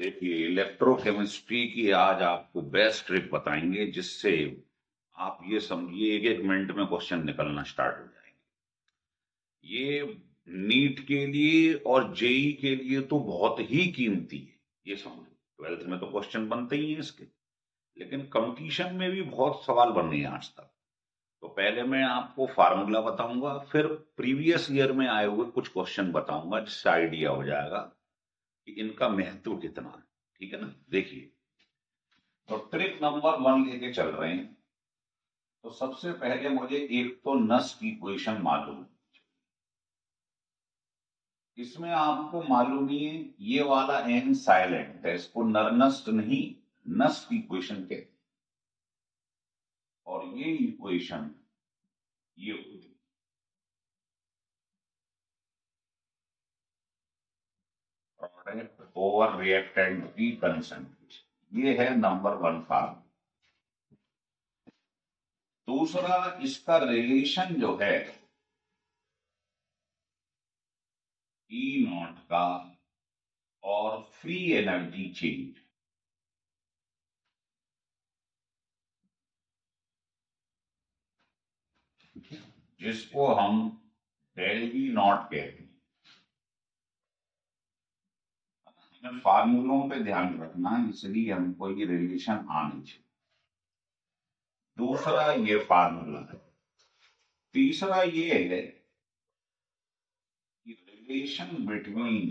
देखिए, इलेक्ट्रोकेमिस्ट्री की आज आपको बेस्ट ट्रिक बताएंगे, जिससे आप ये समझिए 1-1 मिनट में क्वेश्चन निकलना स्टार्ट हो जाएंगे। ये नीट के लिए और जेई के लिए तो बहुत ही कीमती है, ये समझो। 12th में तो क्वेश्चन बनते ही हैं इसके, लेकिन कंपटीशन में भी बहुत सवाल बने हैं आज तक। तो पहले मैं आपको फार्मूला बताऊंगा, फिर प्रीवियस ईयर में आए हुए कुछ क्वेश्चन बताऊंगा, जिससे आइडिया हो जाएगा कि इनका महत्व कितना है। ठीक है ना? देखिए, तो ट्रिक नंबर 1 लेके चल रहे हैं। तो सबसे पहले मुझे एक तो नस की इक्वेशन मालूम है। इसमें आपको मालूम ही है, ये वाला एन साइलेंट है, इसको नरनस्ट नहीं, नस की इक्वेशन कहते हैं। और ये इक्वेशन ये होती है, प्रोडक्ट ओवर रिएक्टेंट की कंसंट्रेशन। ये है नंबर 1 फार्मूला। दूसरा, इसका रिलेशन जो है ई नॉट का और फ्री एनर्जी चेंज, जिसको हम डेल ई नॉट कहते हैं। हमें फार्मूलों पे ध्यान रखना है, इसलिए हमको ये रिलेशन आनी चाहिए। दूसरा ये फार्मूला है। तीसरा ये है कि relation between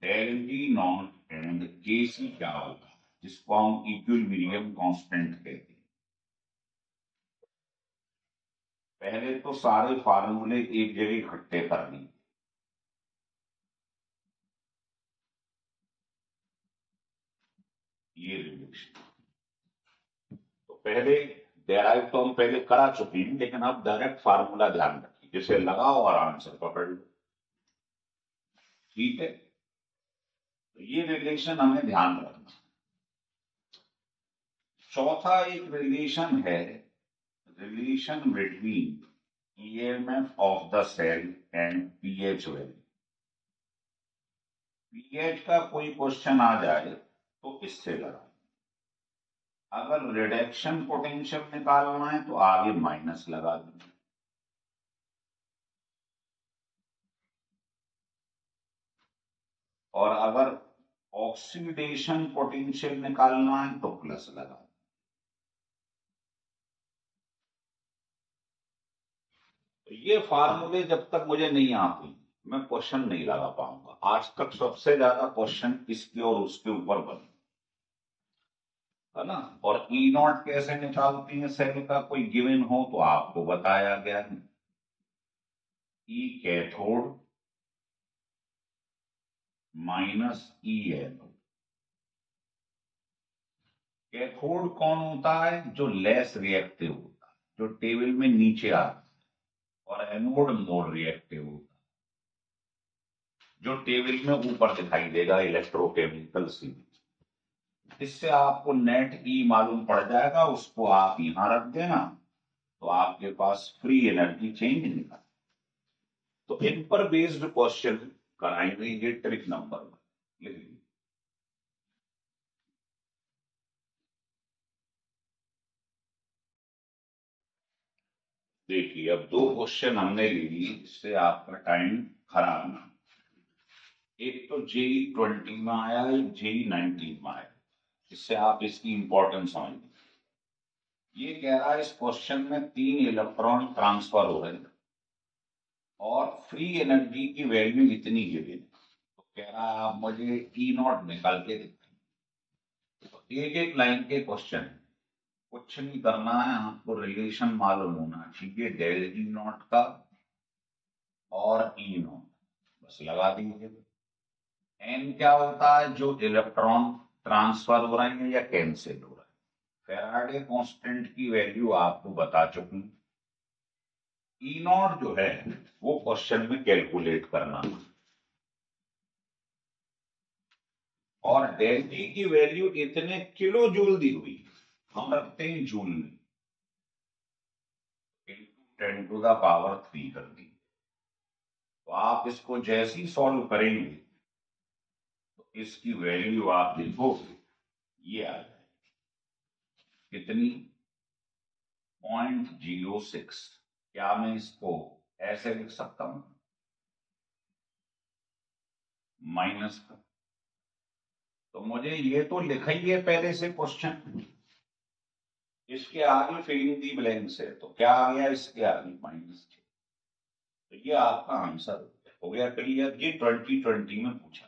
del E naught and K c क्या होगा, जिसको हम इक्विलिब्रियम कांस्टेंट कहते हैं। पहले तो सारे फार्मूले एक जगह इकट्ठे करने। ये रिलेशन तो पहले डेराइव तो हम पहले करा चुके हैं, लेकिन अब डायरेक्ट फार्मूला ध्यान रखिए, जिसे लगाओ और आंसर पकड़ लो। ठीक है, तो ये रिलेशन हमें ध्यान रखना। चौथा एक रिलेशन है, relation between EMF of the cell and pH value. PH का कोई क्वेश्चन आ जाए तो इससे लगा। अगर रिडक्शन पोटेंशियल निकालना है तो आगे माइनस लगा देंगे। और अगर ऑक्सीडेशन पोटेंशियल निकालना है तो प्लस लगा। तो ये फार्मूले जब तक मुझे नहीं आते, मैं क्वेश्चन नहीं लगा पाऊंगा। आज तक सबसे ज्यादा क्वेश्चन इसके और उसके ऊपर बने, है ना? और ई नॉट कैसे निकालती है सेल का, कोई गिवन हो तो आपको बताया गया है। ई कैथोड माइनस ई एनोड। कैथोड कौन होता है? जो लेस रिएक्टिव होता है, जो टेबल में नीचे आता है। और एनोड मोर रिएक्टिव होता है, जो टेबल में ऊपर दिखाई देगा इलेक्ट्रोकेमिकल सी। इससे आपको नेट ई मालूम पड़ जाएगा, उसको आप यहां रख देना, तो आपके पास फ्री एनर्जी चेंज निकल। तो इन पर बेस्ड क्वेश्चन कराएंगे, ये ट्रिक नंबर 1 लिख लीजिए। देखिए, अब 2 क्वेश्चन हमने ले लिए, इससे आपका टाइम खराब ना। एक तो जेई 20 में आया, एक जेई 19 में आया, इससे आप इसकी इंपॉर्टेंस समझिए। ये कह रहा है इस क्वेश्चन में 3 इलेक्ट्रॉन ट्रांसफर हो रहे हैं और फ्री एनर्जी की वैल्यू इतनी गिवन है। तो कह रहा है आप मुझे ई नॉट निकाल के देते। तो एक एक लाइन के क्वेश्चन, कुछ नहीं करना है, आपको रिलेशन मालूम होना चाहिए डेल ई नॉट का और ई नॉट, बस लगा दीजिए। एन क्या होता है? जो इलेक्ट्रॉन ट्रांसफर हो रहे हैं या कैंसिल हो रहे हैं। फैराडे कांस्टेंट की वैल्यू आपको बता चुकी। ई नॉट जो है वो क्वेश्चन में कैलकुलेट करना, और डेल्टी की वैल्यू इतने किलो जूल दी हुई, हम रखते हैं जूल में, 10⁻³ कर दी। तो आप इसको जैसे ही सॉल्व करेंगे तो इसकी वैल्यू आप देखोगे ये आ जाए कितनी 0.06। क्या मैं इसको ऐसे लिख सकता हूं माइनस का? तो मुझे ये तो लिखा ही है पहले से क्वेश्चन, इसके आगे फिलिंग दी ब्लैंक्स है, तो क्या आ गया इसके आगे -6। तो ये आपका आंसर हो गया क्लियर। ये 2020 में पूछा।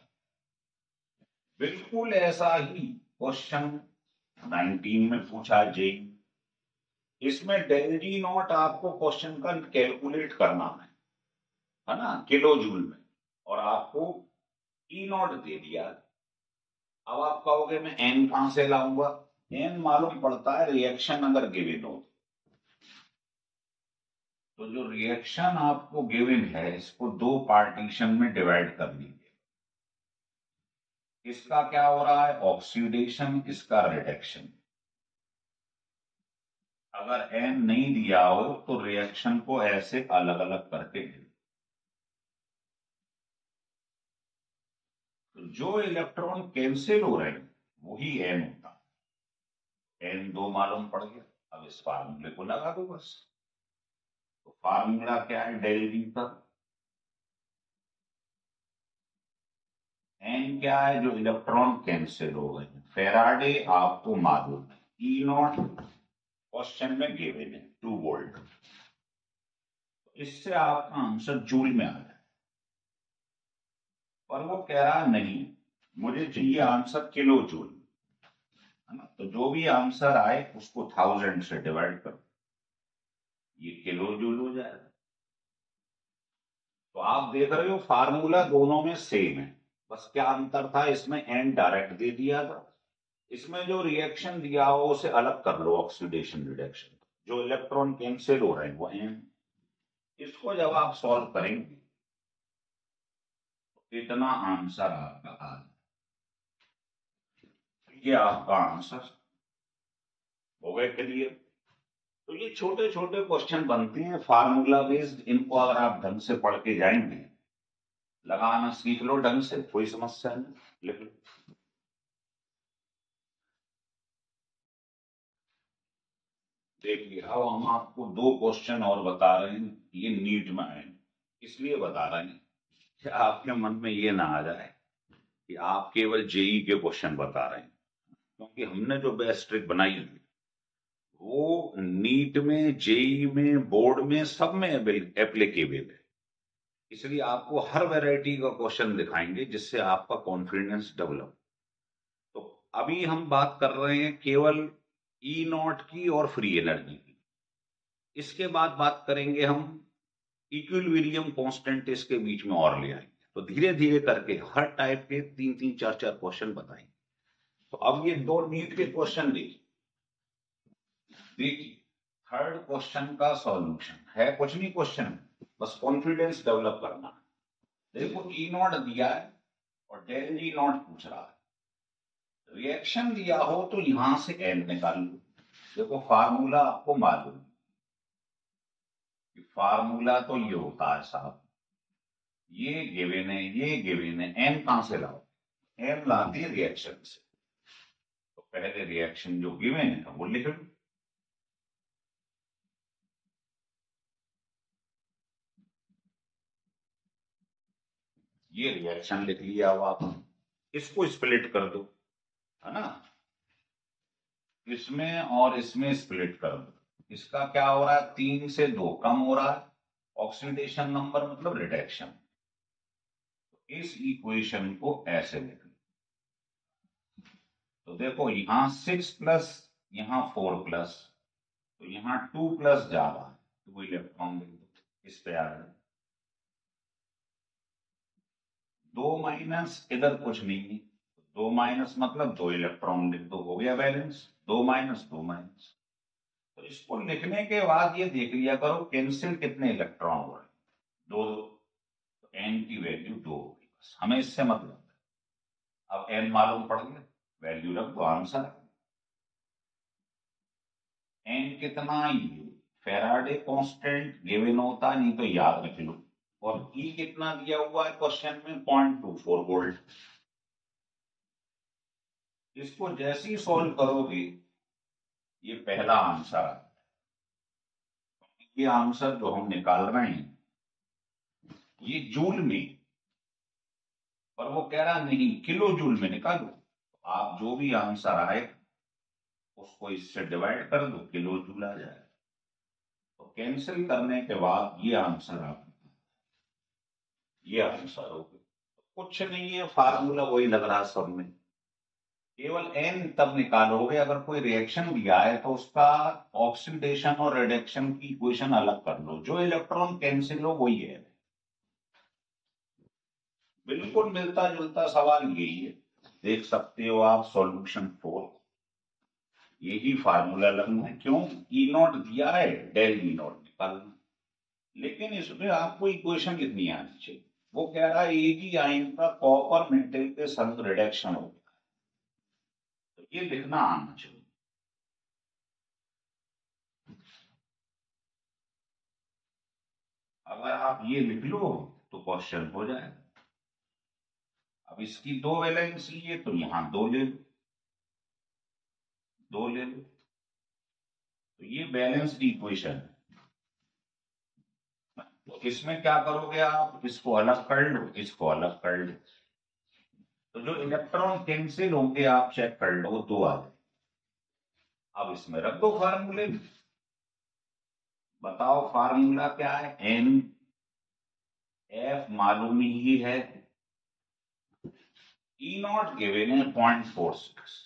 बिल्कुल ऐसा ही क्वेश्चन 19 में पूछा जेई। इसमें डेल जी नॉट आपको क्वेश्चन का कैलकुलेट करना है ना, किलो जूल में, और आपको ई नॉट दे दिया। अब आप कहोगे मैं एन कहां से लाऊंगा? एन मालूम पड़ता है रिएक्शन अगर गिवन हो। तो जो रिएक्शन आपको गिवन है इसको दो पार्टीशन में डिवाइड कर लीजिए। इसका क्या हो रहा है? ऑक्सीडेशन, इसका रिडक्शन। अगर एन नहीं दिया हो तो रिएक्शन को ऐसे अलग अलग करके तो जो इलेक्ट्रॉन कैंसिल हो रहे हैं वही एन होता है। एन 2 मालूम पड़ गया। अब इस फार्मूले को लगा दो बस। तो फार्मूला क्या है डेल वी का? एन क्या है? जो इलेक्ट्रॉन कैंसिल हो गए। फेराडे आपको मालूम है, ई नॉट क्वेश्चन में गिवन है 2 वोल्ट। इससे आपका आंसर जूल में आ जाए। पर वो कह रहा नहीं, मुझे चाहिए आंसर किलो जूल, है ना। तो जो भी आंसर आए उसको 1000 से डिवाइड करो, ये किलो जूल हो जाएगा। तो आप देख रहे हो फार्मूला दोनों में सेम है, बस क्या अंतर था, इसमें एन डायरेक्ट दे दिया था, इसमें जो रिएक्शन दिया हो उसे अलग कर लो, ऑक्सीडेशन रिडक्शन। जो इलेक्ट्रॉन कैंसिल हो रहे हैं वो एन। इसको जब आप सॉल्व करेंगे तो इतना आंसर आपका आ जाए। ये आपका आंसर हो गए क्लियर। तो ये छोटे छोटे क्वेश्चन बनते हैं फार्मूला बेस्ड। इनको अगर आप ढंग से पढ़ के जाएंगे, लगाना सीख लो ढंग से, कोई समस्या नहीं, लिख लो। देखिए अब हम आपको दो क्वेश्चन और बता रहे हैं, ये नीट में आए, इसलिए बता रहे हैं कि आपके मन में ये ना आ जाए कि आप केवल जेई के क्वेश्चन बता रहे हैं, क्योंकि हमने जो बेस्ट ट्रिक बनाई है वो नीट में, जेई में, बोर्ड में, सब में एप्लीकेबल है। इसलिए आपको हर वैरायटी का क्वेश्चन दिखाएंगे जिससे आपका कॉन्फिडेंस डेवलप। तो अभी हम बात कर रहे हैं केवल ई नॉट की और फ्री एनर्जी की। इसके बाद बात करेंगे हम इक्विलिब्रियम कांस्टेंट, इसके बीच में और ले आएंगे। तो धीरे धीरे करके हर टाइप के 3 3 4 4 क्वेश्चन बताएंगे। तो अब ये दो नीट के क्वेश्चन देखिए। थर्ड क्वेश्चन का सॉल्यूशन है कुछ नहीं, क्वेश्चन बस कॉन्फिडेंस डेवलप करना है। देखो ई नॉट दिया है और डेल जी नॉट पूछ रहा है। रिएक्शन दिया हो तो यहां से एन निकाल लो। देखो फार्मूला आपको मालूम है कि फार्मूला तो ये होता है साहब, ये गिवन है, ये गिवन है, एन कहां से लाओ? एन लाते हैं रिएक्शन से। तो पहले रिएक्शन जो गिवन है वो लिख लो। ये रिएक्शन लिख लिया हो आप, इसको स्प्लिट कर दो, है ना। इसमें और इसमें स्प्लिट कर दो। इसका क्या हो रहा है? 3 से 2 कम हो रहा है, ऑक्सीडेशन नंबर मतलब रिडक्शन। इस इक्वेशन को ऐसे लिख लो। तो देखो यहां 6 प्लस, यहां 4 प्लस, तो यहां 2 प्लस जा रहा है, 2 इलेक्ट्रॉन लिख दो। इस पे आ गए 2 माइनस, इधर कुछ नहीं है, 2 माइनस मतलब 2 इलेक्ट्रॉन लिख दो, हो गया बैलेंस। 2 minus 2 minus. तो इसको लिखने के बाद ये देख लिया करो कैंसिल कितने इलेक्ट्रॉन हो रहे हैं, 2 2। तो एन की वैल्यू 2 होगी, बस हमें इससे मतलब है। अब एन मालूम पड़ गया, वैल्यू रख दो, आंसर। एन कितना? ये फेराडे कांस्टेंट गिवन होता, नहीं तो याद रख लो। और ई कितना दिया हुआ है क्वेश्चन में? 0.24 वोल्ट। इसको जैसे ही सॉल्व करोगे ये पहला आंसर है। ये आंसर जो हम निकाल रहे हैं ये जूल में, पर वो कह रहा नहीं किलो जूल में निकालो। आप जो भी आंसर आए उसको इससे डिवाइड कर दो, किलो जूल आ जाए। तो कैंसिल करने के बाद ये आंसर ये आंसर हो गया। कुछ नहीं है, फार्मूला वही लग रहा सब में, केवल एन तब निकालोगे अगर कोई रिएक्शन दिया है तो उसका ऑक्सीडेशन और रिडक्शन की इक्वेशन अलग कर लो, जो इलेक्ट्रॉन कैंसिल हो वही है। बिल्कुल मिलता जुलता सवाल यही है, देख सकते हो आप सॉल्यूशन 4, यही फार्मूला लगना है। क्यों? ई नॉट दिया है, डेल ई नॉट निकालना, लेकिन इसमें आपको इक्वेशन लिखनी आनी चाहिए। वो कह रहा है एक ही आयन का कॉपर मेटल के संग रिडक्शन हो गया, तो ये लिखना आना चाहिए। अगर आप ये लिख लो तो क्वेश्चन हो जाएगा। अब इसकी दो वैलेंस लिए तो यहां दो ले लो, दो ले लो, तो ये बैलेंस्ड इक्वेशन है। तो इसमें क्या करोगे आप, इसको अलग कर लो, इसको अलग कर लो, तो जो इलेक्ट्रॉन कैंसिल होंगे आप चेक कर लो, दो आ जाए। अब इसमें रख दो फार्मूले, बताओ फार्मूला क्या है। एन एफ मालूम ही है, ई नॉट गिवन है 0.46,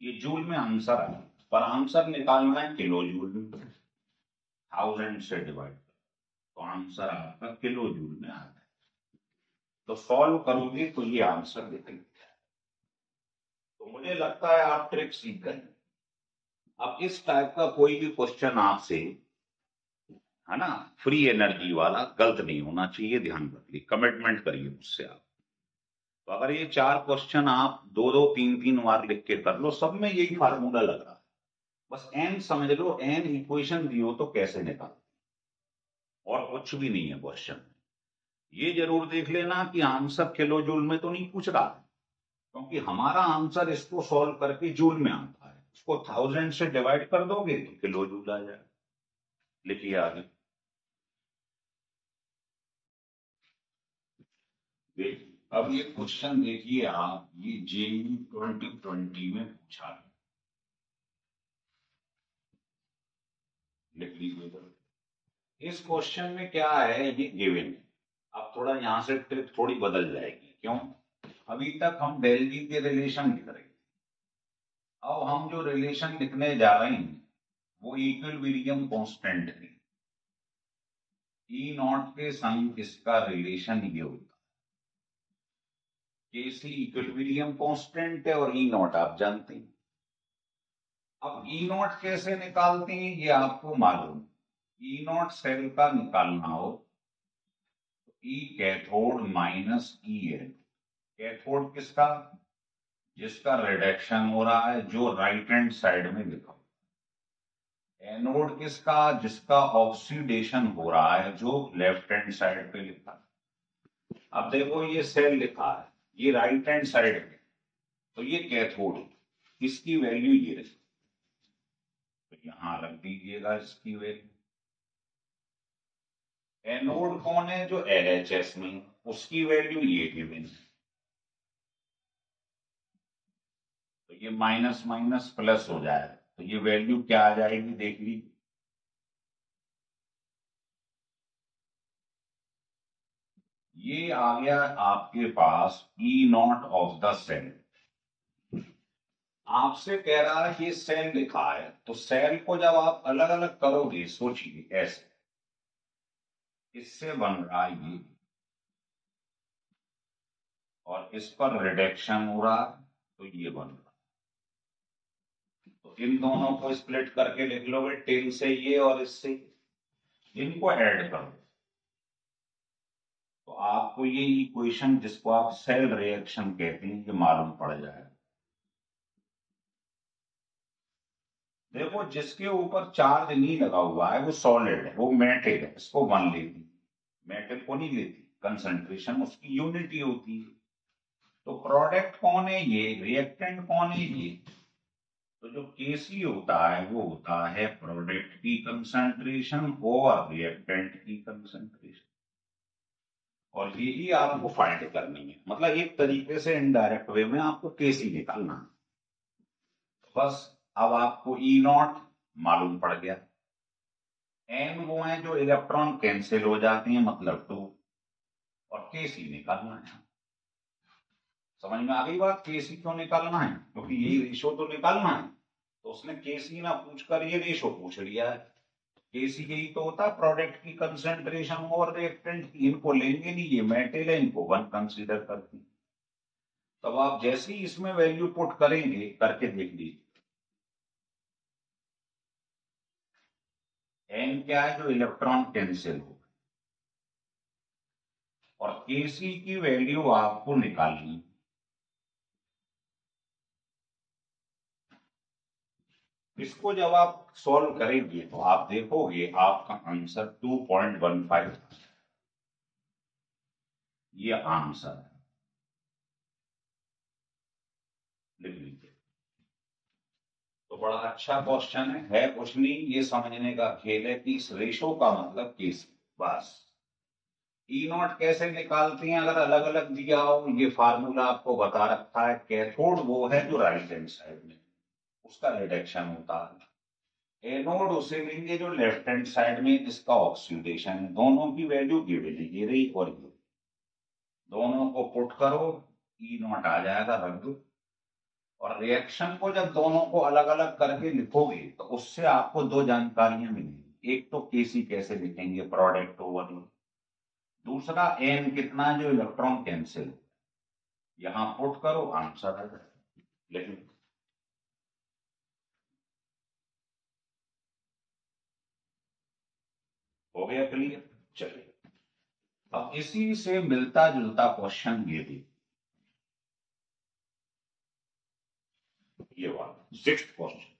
ये जूल में आंसर आया, पर आंसर निकालना है किलो जूल में, 1000 से डिवाइड, तो आंसर आपका किलो जूल में आता है। तो सॉल्व करोगे तो ये आंसर निकल गया। तो मुझे लगता है आप ट्रिक सीख गए। अब इस टाइप का कोई भी क्वेश्चन आपसे, है ना, फ्री एनर्जी वाला गलत नहीं होना चाहिए, ध्यान रखिए, कमिटमेंट करिए मुझसे आप। तो अगर ये 4 क्वेश्चन आप दो दो तीन तीन बार लिख के कर लो, सब में यही फार्मूला लग रहा है, बस एन समझ लो, एन इक्वेशन दी हो तो कैसे निकाल, और कुछ भी नहीं है क्वेश्चन में। ये जरूर देख लेना कि आंसर किलो जूल में तो नहीं पूछ रहा है, क्योंकि हमारा आंसर इसको सॉल्व करके जूल में आता है, इसको 1000 से डिवाइड कर दोगे तो किलो जूल आ जाए। लिखिए आगे। अब ये क्वेश्चन देखिए आप, ये जेई 2020 में पूछा है, लिख लीजिए। इस क्वेश्चन में क्या है, ये गिवन है। अब थोड़ा यहां से ट्रिक थोड़ी बदल जाएगी, क्यों? अभी तक हम डेल जी के रिलेशन लिख रहे हैं, अब हम जो रिलेशन लिखने जा रहे हैं वो इक्विलिब्रियम कांस्टेंट है। ई नॉट के संग इसका रिलेशन ये होता है, सी इक्विलिब्रियम कांस्टेंट है और ई नॉट आप जानते हैं। अब ई नॉट कैसे निकालते हैं ये आपको मालूम, ई नॉट सेल का निकालना हो तो E cathode minus E N, cathode किसका, जिसका रिडक्शन हो रहा है, जो राइट हैंड साइड में लिखा, एनोड किसका, जिसका ऑक्सीडेशन हो रहा है, जो लेफ्ट हैंड साइड पे लिखा। अब देखो ये सेल लिखा है, ये राइट हैंड साइड में, तो ये कैथोड है, इसकी वैल्यू ये रही, तो यहां रख दीजिएगा इसकी वैल्यू। एनोड कौन है, जो एलएचएस में, उसकी वैल्यू ये गिवन है, तो ये माइनस माइनस प्लस हो जाएगा, तो ये वैल्यू क्या आ जाएगी देख लीजिए, ये आ गया आपके पास ई नॉट ऑफ द सेल। आपसे कह रहा है ये सेल लिखा है, तो सेल को जब आप अलग अलग करोगे, सोचिए ऐसे, इससे बन रहा है ये, और इस पर रिडक्शन हो रहा है, तो ये बन रहा है। तो इन दोनों को स्प्लिट करके लिख लोगे, टेल से ये और इससे, इनको ऐड करो, तो आपको ये इक्वेशन, जिसको आप सेल रिएक्शन कहते हैं, ये मालूम पड़ जाएगा। देखो जिसके ऊपर चार्ज नहीं लगा हुआ है वो सॉलिड है, वो मेटल है, इसको वन लेती, मेटल को नहीं लेती, कंसंट्रेशन उसकी यूनिटी होती है। तो प्रोडक्ट कौन है ये, रिएक्टेंट कौन है ये। तो जो केसी होता है वो होता है प्रोडक्ट की कंसंट्रेशन और रिएक्टेंट की कंसंट्रेशन, और यही आपको फाइंड करनी है। मतलब एक तरीके से इनडायरेक्ट वे में आपको केसी निकालना है। बस अब आपको ई नॉट मालूम पड़ गया, एन वो है जो इलेक्ट्रॉन कैंसिल हो जाते हैं मतलब 2, और केसी निकालना है। समझ में आ गई बात, केसी क्यों निकालना है, क्योंकि यही रेशो तो निकालना है। तो उसने केसी ना पूछकर ये रेशो पूछ लिया है। केसी यही तो होता है प्रोडक्ट की कंसंट्रेशन और रिएक्टेंट की। इनको लेंगे नहीं, ये मेटल है, इनको 1 कंसीडर करते हैं। तब आप जैसे ही इसमें वैल्यू पुट करेंगे, करके देख लीजिए, एन क्या है जो इलेक्ट्रॉन कैंसिल हो, और केसी की वैल्यू आपको निकालनी। इसको जब आप सॉल्व करेंगे तो आप देखोगे आपका आंसर 2.15, ये आंसर है। लिख लीजिए। तो बड़ा अच्छा क्वेश्चन है कुछ नहीं, ये समझने का खेल है कि इस रेशो का मतलब केसी। बस ई नॉट कैसे निकालते हैं, अगर अलग अलग दिया हो, ये फार्मूला आपको बता रखा है। कैथोड वो है जो राइट हैंड साइड में, उसका रिडक्शन होता है। एनोड उसे लेंगे जो लेफ्ट हैंड साइड में, जिसका ऑक्सीडेशन है। दोनों की वैल्यू गिवन है, ये रही और ये, दोनों को पुट करो, ई नॉट आ जाएगा, रख दो। और रिएक्शन को जब दोनों को अलग अलग करके लिखोगे तो उससे आपको दो जानकारियां मिलेंगी। एक तो केसी कैसे लिखेंगे, प्रोडक्ट ओवर, दूसरा एन कितना जो इलेक्ट्रॉन कैंसिल, यहां पुट करो, आंसर आ जाए। लेकिन हो गया क्लियर। चलिए अब इसी से मिलता जुलता क्वेश्चन ये भी, ये वाला 6th क्वेश्चन।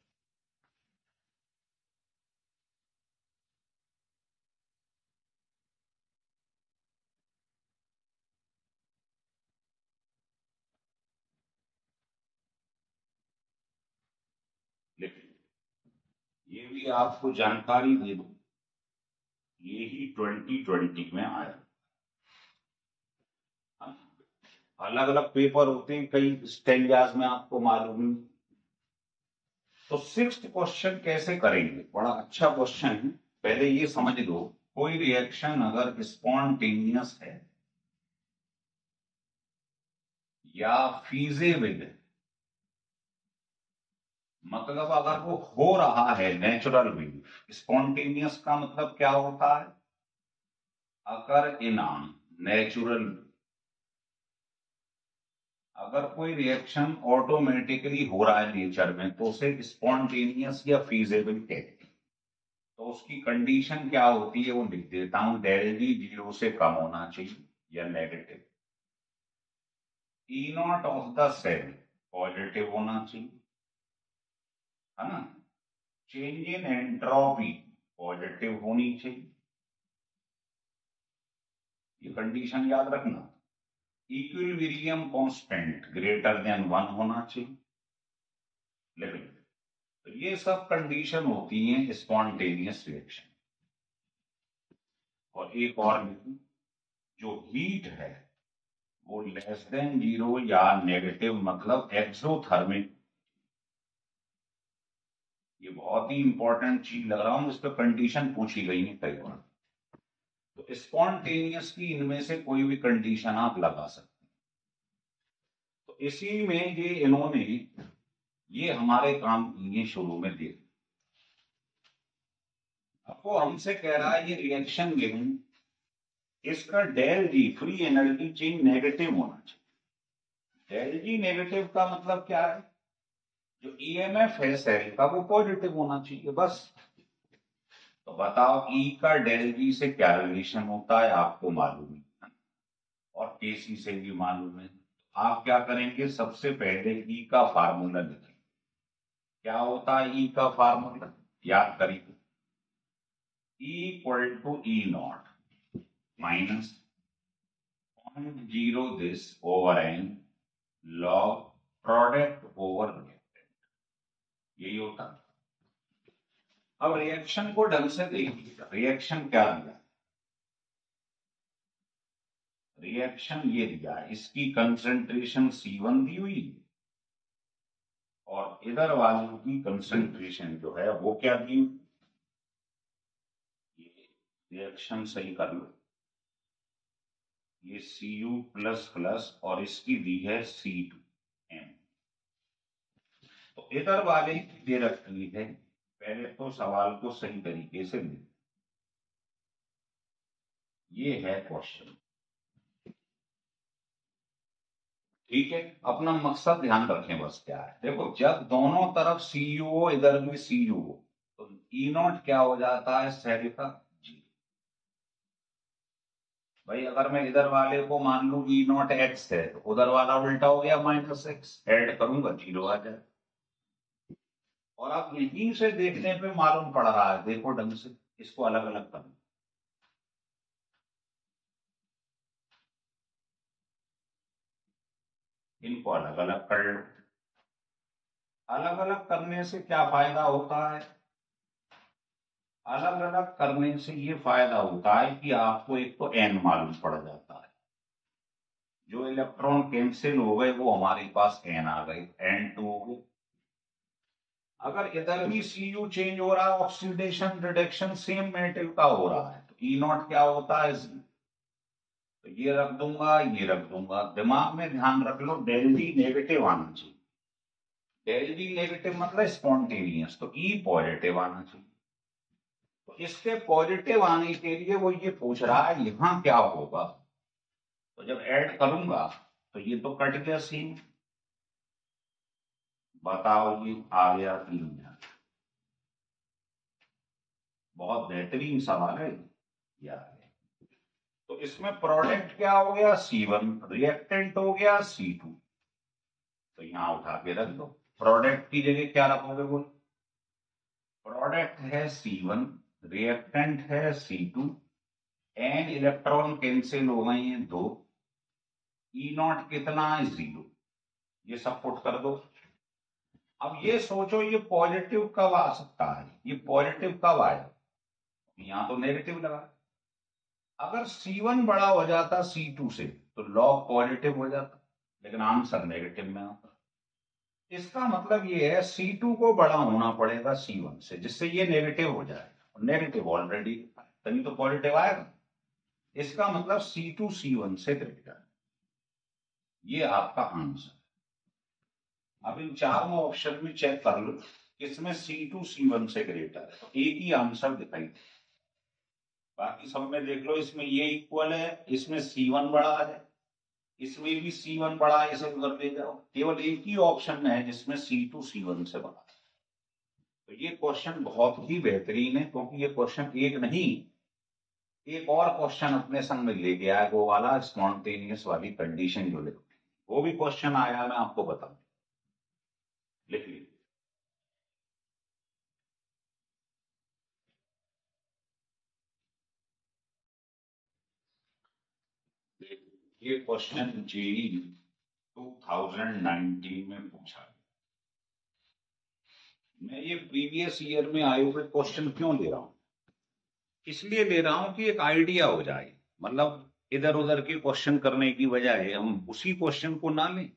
लेकिन ये भी आपको जानकारी दे दो, ये ही 2020 में आया। अलग अलग पेपर होते हैं कई स्टेंजास में, आपको मालूम है। तो 6th क्वेश्चन कैसे करेंगे, बड़ा अच्छा क्वेश्चन है। पहले ये समझ लो, कोई रिएक्शन अगर स्पॉन्टेनियस है या फीजेबल है, मतलब अगर वो हो रहा है नेचुरल वे। स्पॉन्टेनियस का मतलब क्या होता है, अगर इन नेचुरल, अगर कोई रिएक्शन ऑटोमेटिकली हो रहा है नेचर में तो उसे स्पॉन्टेनियस या फीजेबल कहते हैं। तो उसकी कंडीशन क्या होती है वो लिख देता हूं, डेल जी 0 से कम होना चाहिए या negative, E naught of the cell positive होना चाहिए, है ना, चेंज इन एंट्रोपी पॉजिटिव होनी चाहिए, ये कंडीशन याद रखना। इक्विलिब्रियम कांस्टेंट ग्रेटर देन 1 होना चाहिए। लेकिन तो ये सब कंडीशन होती हैं स्पॉन्टेनियस रिएक्शन। और एक और लिखूं, जो हीट है वो लेस देन 0 या नेगेटिव, मतलब एक्सोथर्मिक। ये बहुत ही इंपॉर्टेंट चीज लग रहा हूं, इस पर कंडीशन पूछी गई है कई बार। तो स्पॉन्टेनियस की इनमें से कोई भी कंडीशन आप लगा सकते हैं। तो इसी में ये इन्होंने ये हमारे काम किए शुरू में देख, आपको हमसे कह रहा है ये रिएक्शन गिवन, इसका डेल जी फ्री एनर्जी चेंज नेगेटिव होना चाहिए। डेल जी नेगेटिव का मतलब क्या है, जो ईएमएफ है सेल का वो पॉजिटिव होना चाहिए, बस। तो बताओ ई का डेल जी से क्या रिलेशन होता है, आपको मालूम है, और केसी से भी मालूम है। आप क्या करेंगे, सबसे पहले ई का फार्मूला लिखें। क्या होता है ई का फार्मूला, याद करिए, E equal to E naught minus 0.0 this over n log product over reactant, यही होता है। अब रिएक्शन को ढंग से देखिए, रिएक्शन क्या दिया, रिएक्शन ये दिया, इसकी कंसंट्रेशन C1 दी हुई और इधर वाले की कंसंट्रेशन जो है वो क्या दी, ये रिएक्शन सही कर लो, ये Cu प्लस प्लस और इसकी दी है C2M। तो इधर वाले की दे रखी है, पहले तो सवाल को सही तरीके से ले, ये है क्वेश्चन, ठीक है। अपना मकसद ध्यान रखें बस क्या है, देखो जब दोनों तरफ CuO इधर भी CuO, तो E0 क्या हो जाता है सेल का जी। भाई अगर मैं इधर वाले को मान लू E0 X है तो उधर वाला उल्टा हो गया -X, ऐड करूंगा 0 आ जाए। और आप यहीं से देखने पे मालूम पड़ रहा है, देखो ढंग से इसको अलग अलग करना, इनको अलग अलग कर लो। अलग अलग करने से क्या फायदा होता है, अलग अलग करने से ये फायदा होता है कि आपको एक तो n मालूम पड़ जाता है, जो इलेक्ट्रॉन कैंसिल हो गए वो हमारे पास n आ गए, N2 हो गए। अगर इधर भी Cu चेंज हो रहा है, ऑक्सीडेशन रिडक्शन सेम मेटल का हो रहा है, तो E0 क्या होता है, तो ये रख दूंगा, ये रख दूंगा, दिमाग में ध्यान रख लो डेल डी नेगेटिव आना चाहिए, डेल डी नेगेटिव मतलब स्पॉन्टेनियस, तो ई पॉजिटिव आना चाहिए। तो इसके पॉजिटिव आने के लिए वो ये पूछ रहा है यहां क्या होगा, तो जब ऐड करूंगा तो ये तो कट गया सीन, बताओ ये आ गया 3। बहुत बेहतरीन सवाल है यार। तो इसमें प्रोडक्ट क्या हो गया C1, रिएक्टेंट हो गया C2, तो यहां उठा के रख दो, प्रोडक्ट की जगह क्या रखोगे बोल, प्रोडक्ट है C1, रिएक्टेंट है C2, एन इलेक्ट्रॉन कैंसिल हो गए हैं 2, E0 कितना है 0, ये सब पुट कर दो। अब ये सोचो ये पॉजिटिव कब आ सकता है, ये पॉजिटिव कब आया, यहां तो नेगेटिव लगा, अगर C1 बड़ा हो जाता C2 से तो लॉग पॉजिटिव हो जाता, लेकिन आंसर नेगेटिव में आता। इसका मतलब ये है C2 को बड़ा होना पड़ेगा C1 से, जिससे ये नेगेटिव हो जाएगा, और नेगेटिव ऑलरेडी तभी तो पॉजिटिव आएगा, इसका मतलब C2 C1 से ग्रेटर, ये आपका आंसर। अब इन चारों ऑप्शन में चेक कर लो किसमें C2 C1 से ग्रेटर है, तो एक ही आंसर दिखाई दे, बाकी सब में देख लो इसमें ये इक्वल है, इसमें C1 बड़ा है, इसमें भी C1 बड़ा है, इसे उधर ले जाओ, केवल एक ही ऑप्शन है जिसमें C2 C1 से बड़ा है। तो ये क्वेश्चन बहुत ही बेहतरीन है, क्योंकि ये क्वेश्चन एक नहीं, एक और क्वेश्चन अपने संग में ले गया है, वो वाला स्पॉन्टेनियस वाली कंडीशन जो लिखी, वो भी क्वेश्चन आया, मैं आपको बताऊं, लिख लीजिए। ये क्वेश्चन जेई 2019 में पूछा है। मैं ये प्रीवियस ईयर में आए हुए क्वेश्चन क्यों ले रहा हूं, इसलिए ले रहा हूं कि एक आइडिया हो जाए, मतलब इधर उधर के क्वेश्चन करने की बजाय हम उसी क्वेश्चन को ना लें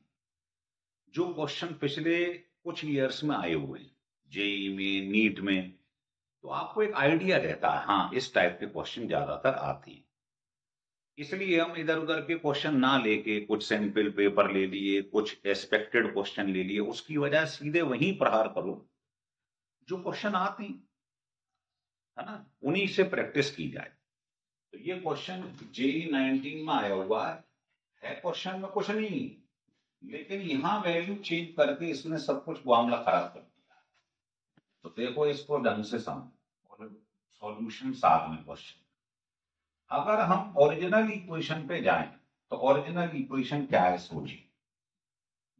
जो क्वेश्चन पिछले कुछ ईयर्स में आए हुए हैं, जेई में, नीट में, तो आपको एक आइडिया रहता है हाँ इस टाइप के क्वेश्चन ज्यादातर आते हैं। इसलिए हम इधर उधर के क्वेश्चन ना लेके कुछ सैंपल पेपर ले लिए, कुछ एक्सपेक्टेड क्वेश्चन ले लिए, उसकी वजह सीधे वहीं प्रहार करो जो क्वेश्चन आते हैं, है ना, उन्हीं से प्रैक्टिस की जाए। तो ये क्वेश्चन JE19 में आया हुआ है क्वेश्चन में कुछ नहीं, लेकिन यहां वैल्यू चेंज करके इसने सब कुछ मामला खराब कर दिया। तो देखो इसको ढंग से समझो और सॉल्यूशन साथ में क्वेश्चन, अगर हम ओरिजिनल इक्वेशन पे जाएं तो ओरिजिनल इक्वेशन क्या है सोचिए,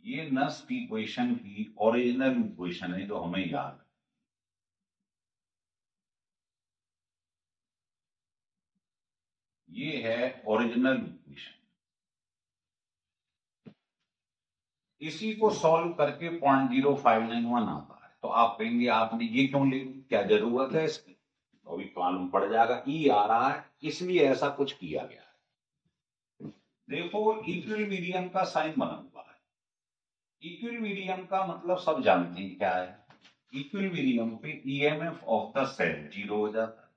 ये नस्ट इक्वेशन की ओरिजिनल इक्वेशन है जो हमें याद है, ये है ओरिजिनल इक्वेशन। इसी को सॉल्व करके 0.0591 आता है। तो आप कहेंगे आपने ये क्यों लिखी, क्या जरूरत है इसकी? तो अभी मालूम पड़ जाएगा। ई आ रहा है इसलिए ऐसा कुछ किया गया है। देखो इक्विलिब्रियम का साइन बना हुआ है। इक्विलिब्रियम का मतलब सब जानते हैं क्या है। इक्विलिब्रियम पे EMF of the cell zero हो जाता है,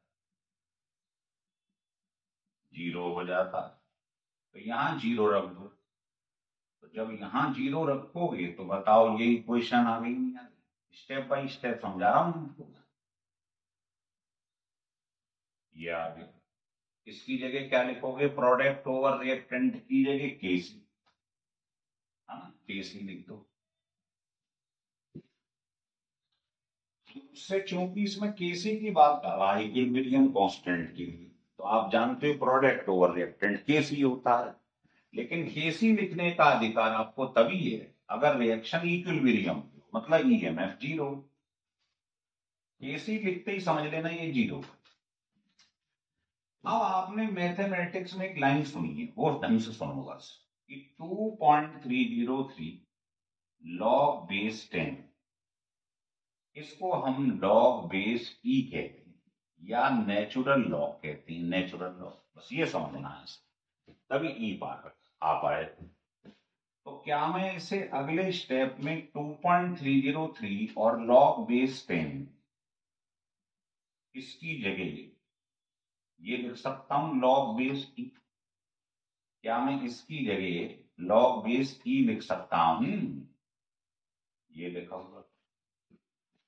जीरो हो जाता है। तो यहां जीरो रख दो। तो जब यहां जीरो रखोगे तो बताओ ये इक्वेशन आ गई नहीं आ गई? स्टेप बाय स्टेप समझा रहा हूं आपको। ये आ गया। इसकी जगह क्या लिखोगे? प्रोडक्ट ओवर रिएक्टेंट की जगह केसी, है ना, केसी लिख दो। उससे चूंकि इसमें केसी की बात कर रहा है इक्विलिब्रियम कांस्टेंट की, तो आप जानते हो प्रोडक्ट ओवर रिएक्टेंट केसी होता है। लेकिन केसी लिखने का अधिकार आपको तभी है अगर रिएक्शन इक्विलिब्रियम, मतलब ईएमएफ जीरो। केसी लिखते ही समझ लेना ये जीरो। अब आपने मैथमेटिक्स में एक लाइन सुनी है, वो ढंग से सुनो बस, कि 2.303 लॉग बेस 10, इसको हम लॉग बेस ई कहते हैं या नेचुरल लॉग कहते हैं, नेचुरल लॉग, बस ये समझना है, तभी ई पार आ पाए। तो क्या मैं इसे अगले स्टेप में 2.303 और लॉग बेस 10 इसकी जगह ये लिख सकता हूं लॉग बेस ई? क्या मैं इसकी जगह लॉग बेस ई लिख सकता हूं? ये लिखा हुआ।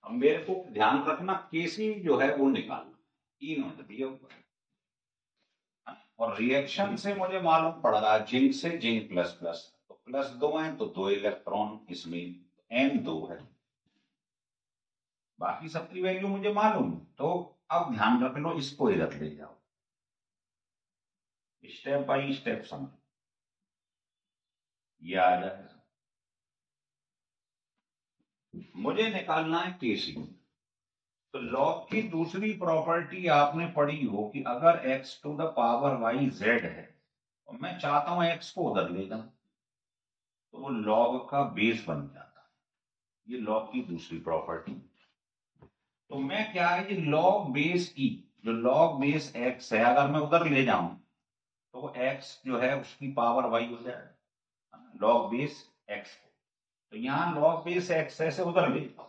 अब मेरे को ध्यान रखना केसी जो है वो निकालना, ई नॉट दिया हुआ है। और रिएक्शन से मुझे मालूम पड़ रहा है जिंक से जिंक प्लस प्लस, तो प्लस दो है तो दो इलेक्ट्रॉन इसमें, एन दो है, बाकी सबकी वैल्यू मुझे मालूम। तो अब ध्यान रख लो, इसको इधर ले जाओ, स्टेप बाई स्टेप समझ, ये आ जाएगा। मुझे निकालना है केसी। तो लॉग की दूसरी प्रॉपर्टी आपने पढ़ी हो कि अगर x to the power y z है और मैं चाहता हूं x को उधर ले जाऊं, तो वो लॉग का बेस बन जाता है। ये लॉग की दूसरी प्रॉपर्टी। तो मैं क्या है कि लॉग बेस ई, जो लॉग बेस x है, अगर मैं उधर ले जाऊं तो वो x जो है उसकी पावर y हो जाएगा, लॉग बेस x को। तो यहां लॉग बेस x है से उधर ले जाओ,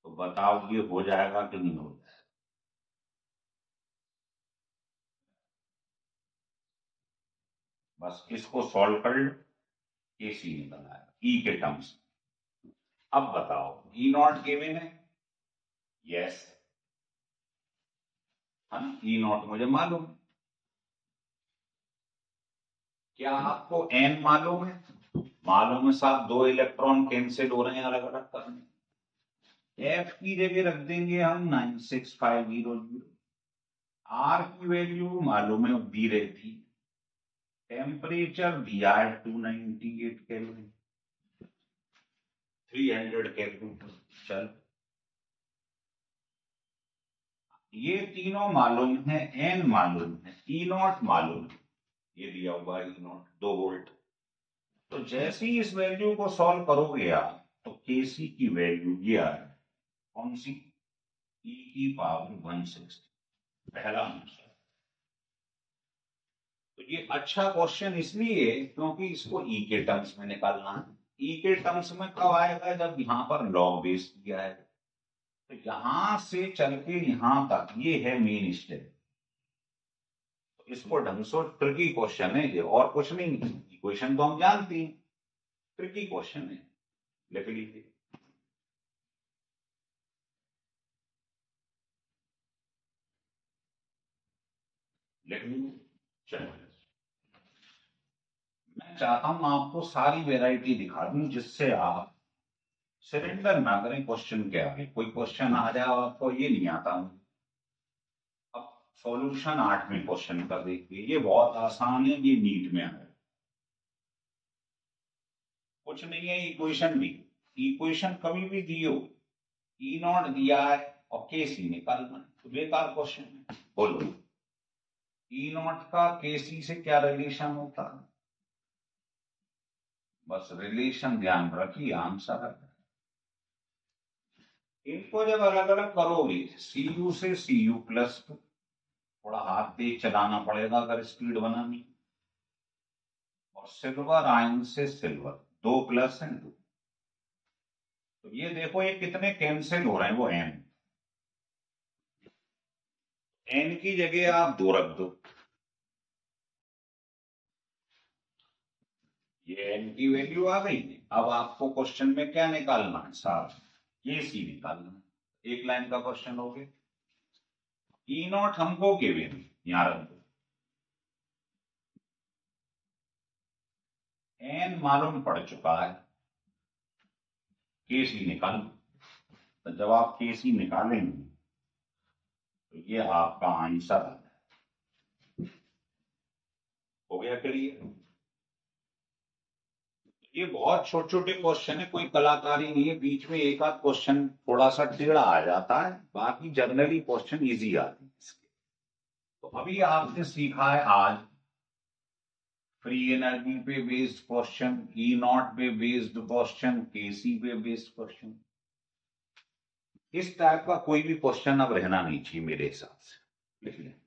तो बताओ ये हो जाएगा कि नहीं हो जाएगा? बस इसको सॉल्व कर लो, केसी निकल आएगा ई के टर्म्स। अब बताओ ई नॉट गिवन है, यस, है ना, ई नॉट मुझे मालूम। क्या आपको एन मालूम है? मालूम है साहब, दो इलेक्ट्रॉन कैंसिल हो रहे हैं अलग अलग करने। एफ की जगह रख देंगे हम 96500। आर की वैल्यू मालूम है दी रहती। टेम्परेचर दिया है 298 केल्विन, 300 केल्विन। चल ये तीनों मालूम है, एन मालूम है, ई नॉट मालूम है, ये दिया हुआ है ई नॉट 2 वोल्ट। तो जैसे ही इस वैल्यू को सॉल्व करोगे आप तो केसी की वैल्यू ये आ रही, कौन सी? ई की पावर 160, पहला आंसर। तो ये अच्छा क्वेश्चन इसलिए क्योंकि इसको ई के टर्म्स में निकालना है। ई के टर्म्स में कब आएगा? जब यहां पर लॉग बेस किया है। तो यहां से चल के यहां तक ये है मेन स्टेप। तो इसको ढंग से, ट्रिकी क्वेश्चन है ये, और कुछ नहीं। इक्वेशन तो हम जानते हैं, ट्रिकी क्वेश्चन है, लिख लीजिए। लिख लीजिए, चलो। मैं चाहता हूं आपको सारी वेराइटी दिखा दूं जिससे आप सरेंडर ना करें क्वेश्चन के आगे। कोई क्वेश्चन आ जाए आपको ये नहीं आता। अब सॉल्यूशन 8वें क्वेश्चन का देखिए, ये बहुत आसान है, ये नीट में है, कुछ नहीं है। इक्वेशन भी, इक्वेशन कभी भी दी हो, ई नॉट दिया है और केसी निकालना, तो बेकार क्वेश्चन है। बोलो ई नॉट का केसी से क्या रिलेशन होता है? बस रिलेशन ध्यान रखिए, आंसर है। इनको जब अलग अलग करोगे, सी यू से सी यू प्लस, थोड़ा हाथ तेज चलाना पड़ेगा अगर स्पीड बनानी, और सिल्वर आयन से सिल्वर, 2 प्लस है 2। तो ये देखो ये कितने कैंसिल हो रहे हैं, वो एन, एन की जगह आप 2 रख दो, ये एन की वैल्यू आ गई। अब आपको क्वेश्चन में क्या निकालना है साहब, ये सी निकालना है। एक लाइन का क्वेश्चन हो गया। ई नॉट हमको गिवन, यहां रख दो, एन मालूम पड़ चुका है, के सी निकाल। तो जब आप के सी निकालेंगे तो ये आपका आंसर हो गया क्लियर। ये बहुत छोटे छोटे क्वेश्चन है, कोई कलाकारी नहीं है, बीच में एक आध क्वेश्चन थोड़ा सा टेढ़ा आ जाता है, बाकी जनरली क्वेश्चन इजी आते हैं इसके। तो अभी आपने सीखा है आज फ्री एनर्जी पे बेस्ड क्वेश्चन, ई नॉट पे बेस्ड क्वेश्चन, केसी पे बेस्ड क्वेश्चन। इस टाइप का कोई भी क्वेश्चन अब रहना नहीं चाहिए मेरे हिसाब से, लिख लें।